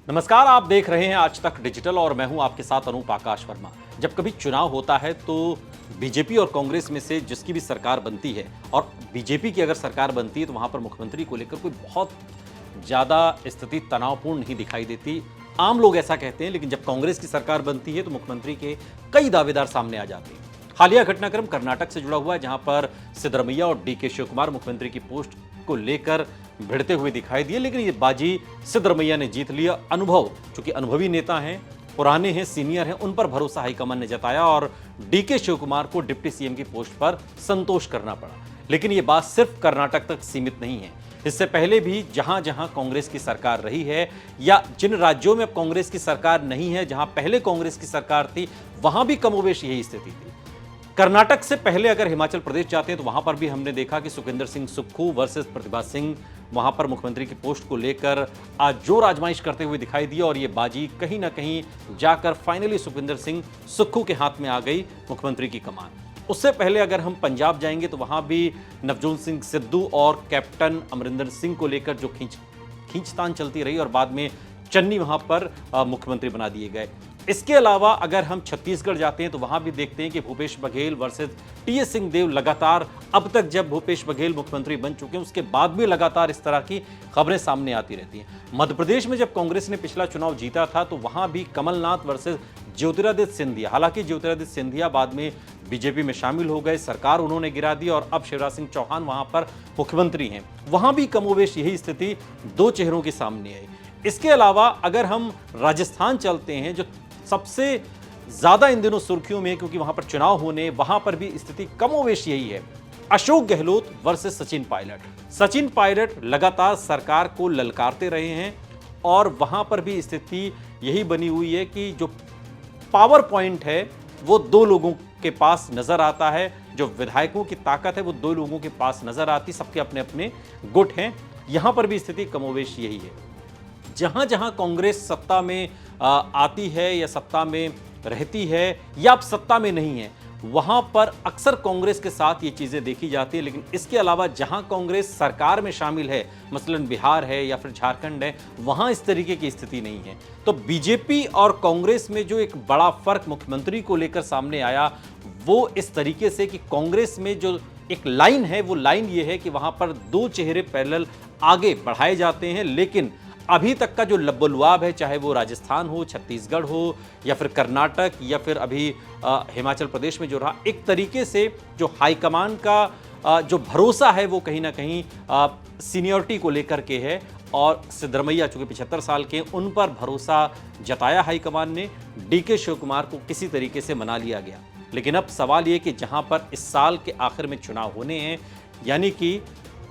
नमस्कार, आप देख रहे हैं आज तक डिजिटल और मैं हूं आपके साथ अनूप आकाश वर्मा। जब कभी चुनाव होता है तो बीजेपी और कांग्रेस में से जिसकी भी सरकार बनती है और बीजेपी की अगर सरकार बनती है तो वहां पर मुख्यमंत्री को लेकर कोई बहुत ज्यादा स्थिति तनावपूर्ण नहीं दिखाई देती। आम लोग ऐसा कहते हैं, लेकिन जब कांग्रेस की सरकार बनती है तो मुख्यमंत्री के कई दावेदार सामने आ जाते हैं। हालिया घटनाक्रम कर्नाटक से जुड़ा हुआ है, जहां पर सिद्धरमैया और डीके शिवकुमार मुख्यमंत्री की पोस्ट को लेकर भिड़ते हुए दिखाई दिए, लेकिन ये बाजी सिद्धरमैया ने जीत लिया। अनुभव, चूंकि अनुभवी नेता हैं, पुराने हैं, सीनियर हैं, उन पर भरोसा हाईकमान ने जताया और डीके शिवकुमार को डिप्टी सीएम की पोस्ट पर संतोष करना पड़ा। लेकिन ये बात सिर्फ कर्नाटक तक सीमित नहीं है। इससे पहले भी जहां जहां कांग्रेस की सरकार रही है या जिन राज्यों में अब कांग्रेस की सरकार नहीं है, जहां पहले कांग्रेस की सरकार थी, वहां भी कमोवेश यही स्थिति थी। कर्नाटक से पहले अगर हिमाचल प्रदेश जाते हैं तो वहां पर भी हमने देखा कि सुखविंदर सिंह सुक्खू वर्सेस प्रतिभा सिंह वहां पर मुख्यमंत्री की पोस्ट को लेकर आज जोर आजमाइश करते हुए दिखाई दिया और ये बाजी कहीं ना कहीं जाकर फाइनली सुखविंदर सिंह सुक्खू के हाथ में आ गई मुख्यमंत्री की कमान। उससे पहले अगर हम पंजाब जाएंगे तो वहां भी नवजोत सिंह सिद्धू और कैप्टन अमरिंदर सिंह को लेकर जो खींचतान चलती रही और बाद में चन्नी वहां पर मुख्यमंत्री बना दिए गए। इसके अलावा अगर हम छत्तीसगढ़ जाते हैं तो वहां भी देखते हैं कि भूपेश बघेल वर्सेस टीएस सिंहदेव लगातार, अब तक जब भूपेश बघेल मुख्यमंत्री बन चुके हैं उसके बाद भी लगातार इस तरह की खबरें सामने आती रहती हैं। मध्य प्रदेश में जब कांग्रेस ने पिछला चुनाव जीता था तो वहां भी कमलनाथ वर्सेस ज्योतिरादित्य सिंधिया, हालांकि ज्योतिरादित्य सिंधिया बाद में बीजेपी में शामिल हो गए, सरकार उन्होंने गिरा दी और अब शिवराज सिंह चौहान वहां पर मुख्यमंत्री हैं। वहां भी कमोवेश यही स्थिति दो चेहरों के सामने आई। इसके अलावा अगर हम राजस्थान चलते हैं, जो सबसे ज्यादा इन दिनों सुर्खियों में, क्योंकि वहां पर चुनाव होने, वहां पर भी स्थिति कमोवेश यही है। अशोक गहलोत वर्सेस सचिन पायलट। सचिन पायलट लगातार सरकार को ललकारते रहे हैं और वहां पर भी स्थिति यही बनी हुई है कि जो पावर पॉइंट है वो दो लोगों के पास नजर आता है, जो विधायकों की ताकत है वो दो लोगों के पास नजर आती, सबके अपने अपने गुट हैं। यहां पर भी स्थिति कमोवेश यही है। जहां जहां कांग्रेस सत्ता में आती है या सत्ता में रहती है या अब सत्ता में नहीं है, वहां पर अक्सर कांग्रेस के साथ ये चीजें देखी जाती है। लेकिन इसके अलावा जहां कांग्रेस सरकार में शामिल है, मसलन बिहार है या फिर झारखंड है, वहां इस तरीके की स्थिति नहीं है। तो बीजेपी और कांग्रेस में जो एक बड़ा फर्क मुख्यमंत्री को लेकर सामने आया वो इस तरीके से कि कांग्रेस में जो एक लाइन है वो लाइन ये है कि वहां पर दो चेहरे पैरेलल आगे बढ़ाए जाते हैं, लेकिन अभी तक का जो लब्बोलुआब है, चाहे वो राजस्थान हो, छत्तीसगढ़ हो या फिर कर्नाटक या फिर अभी हिमाचल प्रदेश में जो रहा, एक तरीके से जो हाईकमान का जो भरोसा है वो कहीं ना कहीं सीनियरिटी को लेकर के है और सिद्धरमैया चूंकि 75 साल के, उन पर भरोसा जताया हाईकमान ने। डीके शिवकुमार को किसी तरीके से मना लिया गया। लेकिन अब सवाल ये कि जहां पर इस साल के आखिर में चुनाव होने हैं, यानी कि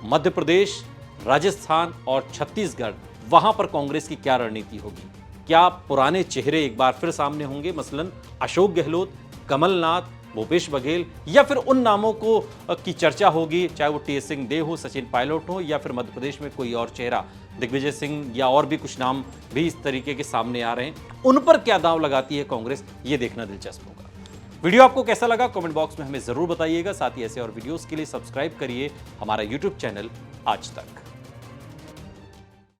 मध्य प्रदेश, राजस्थान और छत्तीसगढ़, वहां पर कांग्रेस की क्या रणनीति होगी? क्या पुराने चेहरे एक बार फिर सामने होंगे, मसलन अशोक गहलोत, कमलनाथ, भूपेश बघेल, या फिर उन नामों को की चर्चा होगी, चाहे वो टीएस सिंहदेव हो, सचिन पायलट हो या फिर मध्य प्रदेश में कोई और चेहरा, दिग्विजय सिंह या और भी कुछ नाम भी इस तरीके के सामने आ रहे हैं, उन पर क्या दांव लगाती है कांग्रेस, ये देखना दिलचस्प होगा। वीडियो आपको कैसा लगा कमेंट बॉक्स में हमें जरूर बताइएगा। साथ ही ऐसे और वीडियोस के लिए सब्सक्राइब करिए हमारा यूट्यूब चैनल आज तक।